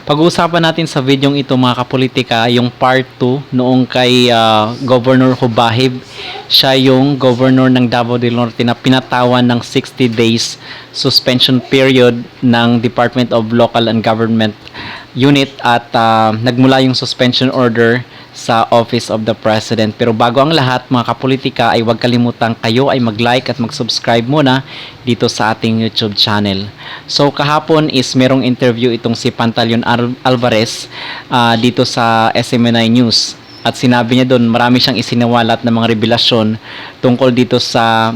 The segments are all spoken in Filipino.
Pag-uusapan natin sa videong ito mga kapolitika, yung part 2 noong kay Governor Hubahib. Siya yung governor ng Davao del Norte na pinatawan ng 60 days suspension period ng Department of Local and Government Unit at nagmula yung suspension order sa Office of the President. Pero bago ang lahat mga kapolitika ay huwag kalimutang kayo ay mag-like at mag-subscribe muna dito sa ating YouTube channel. So kahapon is merong interview itong si Pantaleon Alvarez dito sa SMNI News. At sinabi niya doon marami siyang isinawalat na mga revelasyon tungkol dito sa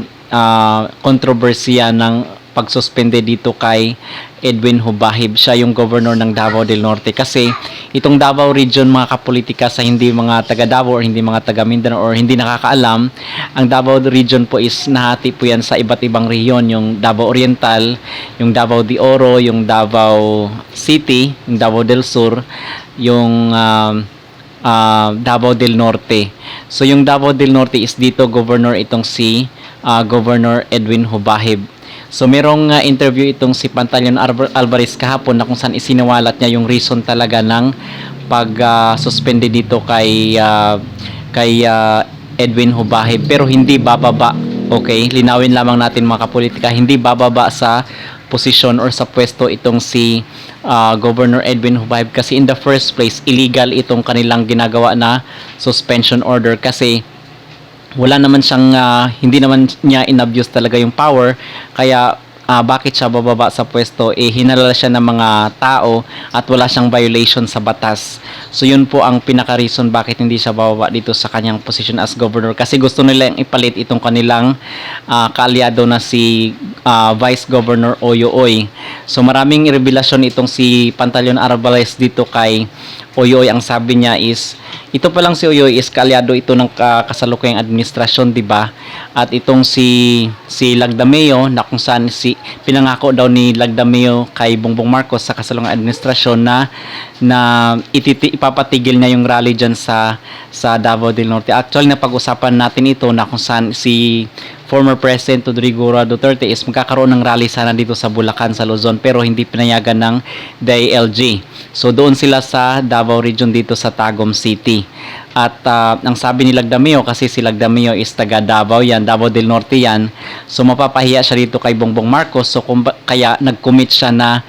kontrobersiya ng pagsuspende dito kay Edwin Hubahib. Siya yung governor ng Davao del Norte kasi itong Davao region mga kapolitika sa hindi mga taga Davao or hindi mga taga Mindanao or hindi nakakaalam, ang Davao region po is nahati po yan sa iba't ibang rehiyon, yung Davao Oriental, yung Davao de Oro, yung Davao City, yung Davao del Sur, yung Davao del Norte. So yung Davao del Norte is dito governor itong si Governor Edwin Hubahib. So merong interview itong si Pantaleon Alvarez kahapon na kung saan isinawalat niya yung reason talaga ng pag-suspende dito kay Edwin Hubahib, pero hindi bababa. Okay, linawin lamang natin mga kapolitika, hindi bababa sa posisyon or sa pwesto itong si Governor Edwin Hubahib kasi in the first place illegal itong kanilang ginagawa na suspension order kasi wala naman siyang hindi naman niya inabuse talaga yung power, kaya bakit siya bababa sa pwesto? Hinalala siya ng mga tao at wala siyang violation sa batas. So yun po ang pinaka-reason bakit hindi siya bababa dito sa kanyang position as governor, kasi gusto nilang ipalit itong kanilang kaalyado na si Vice Governor Oyoy. So maraming revelasyon itong si Pantaleon Alvarez dito kay Oyoy. Ang sabi niya is ito pa lang si Oyoy is kaalyado ito ng kasalukuyang administrasyon, di ba? At itong si Lagdameo na kung saan pinangako daw ni Lagdameo kay Bongbong Marcos sa kasalukuyang administrasyon na ipapatigil niya yung rally diyan sa Davao del Norte. Actually napag-usapan natin ito na kung saan si former President Rodrigo Duterte is magkakaroon ng rally sana dito sa Bulacan, sa Luzon, pero hindi pinayagan ng DILG. So doon sila sa Davao region dito sa Tagum City. At ang sabi ni Lagdameo, kasi si Lagdameo is taga Davao yan, Davao del Norte yan, so mapapahiya siya dito kay Bongbong Marcos, so kaya nag-commit siya na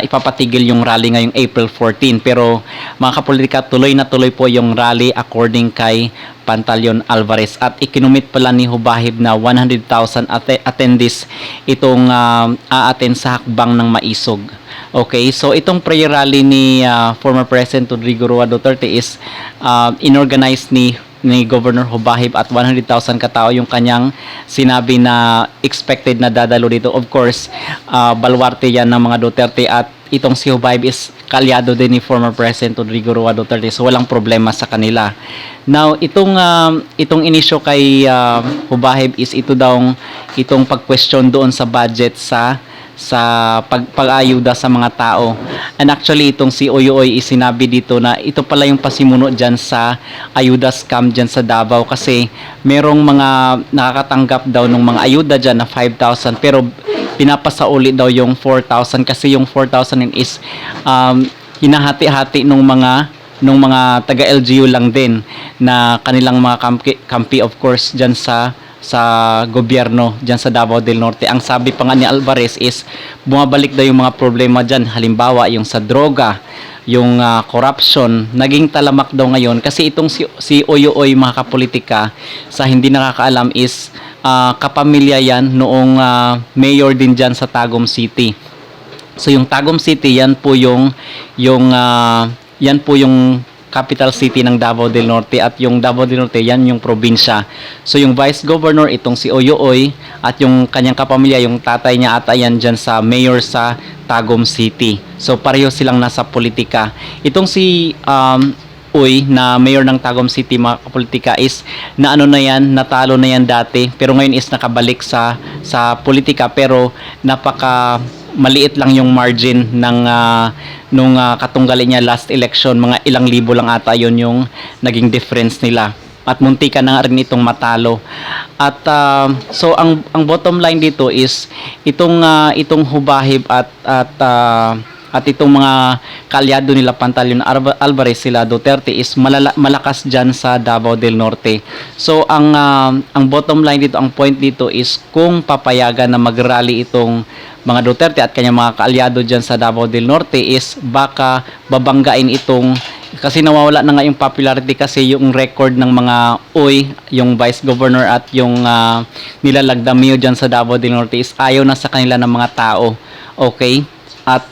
ipapatigil yung rally ngayong April 14. Pero mga kapolitika, tuloy na tuloy po yung rally according kay Pantaleon Alvarez at ikinumit pala ni Hubahib na 100,000 attendees itong a-attend sa hakbang ng Maisog. Okay, so itong prayer rally ni former President Rodrigo Duterte is inorganize ni Governor Hubahib at 100,000 katao yung kanyang sinabi na expected na dadalo dito. Of course, balwarte yan ng mga Duterte at itong si Hubahib is kalyado din ni former President Rodrigo Duterte, so walang problema sa kanila. Now, itong inisyo kay Hubahib is itong pag-question doon sa budget sa pag-ayuda sa mga tao. And actually itong si Oyoy sinabi dito na ito pala yung pasimuno dyan sa ayuda scam dyan sa Davao, kasi merong mga nakakatanggap daw ng mga ayuda dyan na 5,000 pero pinapasauli daw yung 4,000 kasi yung 4,000 is hinahati-hati nung mga taga LGU lang din na kanilang mga kampi of course dyan sa gobyerno dyan sa Davao del Norte. Ang sabi pa nga ni Alvarez is bumabalik daw yung mga problema dyan, halimbawa yung sa droga, yung corruption, naging talamak daw ngayon kasi itong si Oyoy mga kapolitika, sa hindi nakakaalam is kapamilya yan noong mayor din dyan sa Tagum City. So yung Tagum City yan po yung capital city ng Davao del Norte at yung Davao del Norte yan yung probinsya. So yung vice governor itong si Oyoy at yung kanyang kapamilya, yung tatay niya ata yan dyan sa mayor sa Tagum City. So pareho silang nasa politika. Itong si Uy na mayor ng Tagum City mga kapolitika is natalo na yan dati, pero ngayon is nakabalik sa politika, pero napaka maliit lang yung margin ng nung katunggali niya last election, mga ilang libo lang ata yon yung naging difference nila at muntika na rin itong matalo. At so ang bottom line dito is itong Hubahib at at itong mga kaalyado nila Pantaleon Alvarez, sila Duterte is malakas dyan sa Davao del Norte. So ang bottom line dito, ang point dito is kung papayagan na mag-rally itong mga Duterte at kanyang mga kaalyado dyan sa Davao del Norte is baka babanggain itong, kasi nawawala na nga yung popularity kasi yung record ng mga Uy, yung Vice Governor at yung nila Lagdameo dyan sa Davao del Norte is ayaw na sa kanila ng mga tao. Okay? At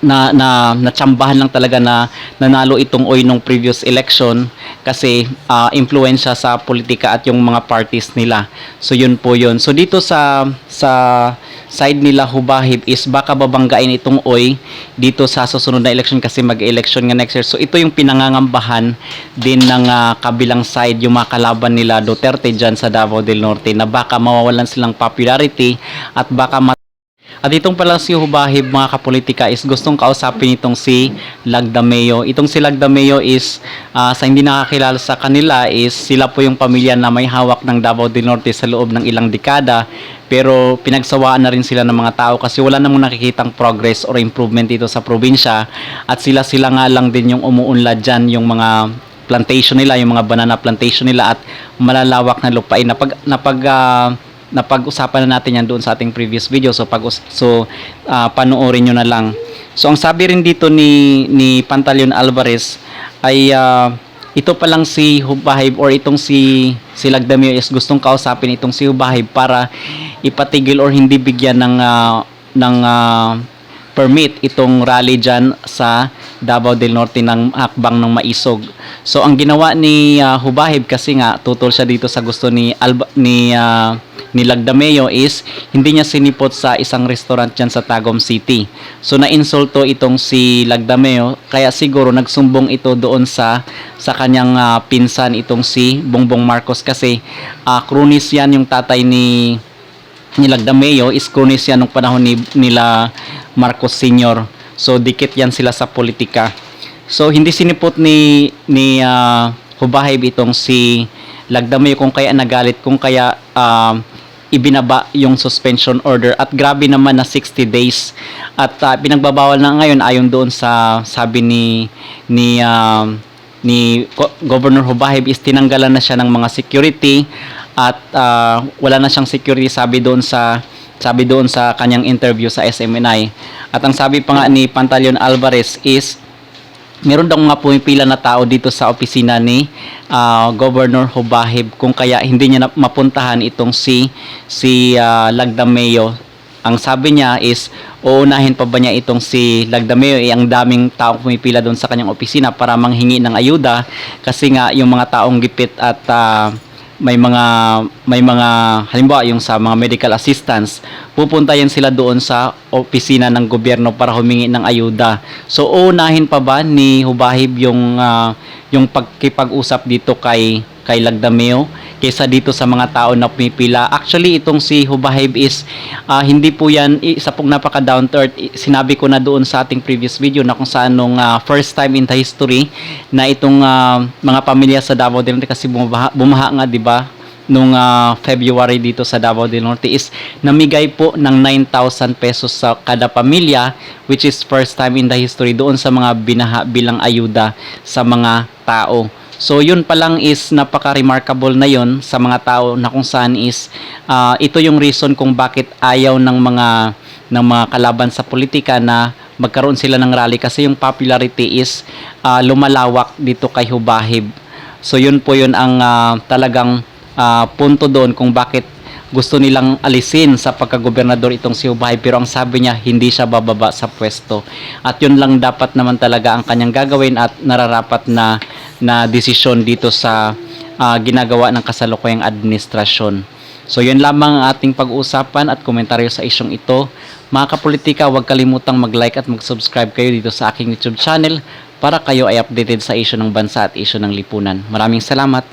natsambahan lang talaga na nanalo itong Uy nung previous election kasi impluwensya sa politika at yung mga parties nila. So yun po yun. So dito sa side nila Hubahib is baka babanggain itong Uy dito sa susunod na election kasi mag-election nga next year. So ito yung pinangangambahan din ng kabilang side, yung mga kalaban nila Duterte dyan sa Davao del Norte, na baka mawawalan silang popularity at baka at itong pala si Hubahib, mga kapolitika, is gustong kausapin itong si Lagdameo. Itong si Lagdameo is, sa hindi nakakilala sa kanila, is sila po yung pamilya na may hawak ng Davao del Norte sa loob ng ilang dekada. Pero pinagsawaan na rin sila ng mga tao kasi wala namang nakikitang progress or improvement dito sa probinsya. At sila nga lang din yung umuunlad dyan, yung mga plantation nila, yung mga banana plantation nila at malalawak na lupain. Napag-usapan na natin yan doon sa ating previous video. So panoorin nyo na lang. So ang sabi rin dito ni Pantaleon Alvarez ay ito pa lang si Hubahib or itong si Lagdameo is gustong kausapin itong si Hubahib para ipatigil or hindi bigyan ng permit itong rally dyan sa Davao del Norte ng hakbang ng Maisog. So ang ginawa ni Hubahib, kasi nga tutol siya dito sa gusto ni Lagdameo, is hindi niya sinipot sa isang restaurant dyan sa Tagum City. So na-insulto itong si Lagdameo, kaya siguro nagsumbong ito doon sa kanyang pinsan, itong si Bongbong Marcos, kasi krunis yan, yung tatay ni Lagdameo is krunis yan nung panahon nila Marcos Sr. So dikit yan sila sa politika. So hindi sinipot ni Hubahib itong si Lagdameo, kung kaya nagalit, kung kaya ibinaba yung suspension order, at grabe naman na 60 days at pinagbabawal na ngayon ayon doon sa sabi ni Governor Hubahib is tinanggalan na siya ng mga security at wala na siyang security, sabi doon sa kanyang interview sa SMNI. At ang sabi pa nga ni Pantaleon Alvarez is meron daw nga pumipila na tao dito sa opisina ni Governor Hubahib, kung kaya hindi niya mapuntahan itong si Lagdameo. Ang sabi niya is uunahin pa ba niya itong si Lagdameo, ang daming taong pumipila doon sa kanyang opisina para manghingi ng ayuda, kasi nga yung mga taong gipit at may mga halimbawa yung sa mga medical assistance, pupunta yan sila doon sa opisina ng gobyerno para humingi ng ayuda. So uunahin pa ba ni Hubahib yung pagkipag-usap dito kay Lagdameo kaysa dito sa mga tao na pumipila? Actually itong si Hubahib is hindi po yan isa pong napaka down to earth. Sinabi ko na doon sa ating previous video na kung saan nung first time in the history na itong mga pamilya sa Davao del Norte, kasi bumaha nga, di ba, nung February dito sa Davao del Norte, is namigay po ng 9,000 pesos sa kada pamilya, which is first time in the history doon sa mga binaha bilang ayuda sa mga tao. So yun pa lang is napaka-remarkable na yun sa mga tao, na kung saan is ito yung reason kung bakit ayaw ng mga kalaban sa politika na magkaroon sila ng rally, kasi yung popularity is lumalawak dito kay Hubahib. So yun po yun ang talagang punto doon kung bakit gusto nilang alisin sa pagkagobernador itong si Hubahib, pero ang sabi niya hindi siya bababa sa pwesto. At yun lang dapat naman talaga ang kanyang gagawin at nararapat na desisyon dito sa ginagawa ng kasalukuyang administrasyon. So yun lamang ang ating pag-uusapan at komentaryo sa isyong ito. Mga kapolitika, huwag kalimutang mag-like at mag-subscribe kayo dito sa aking YouTube channel para kayo ay updated sa isyu ng bansa at isyu ng lipunan. Maraming salamat.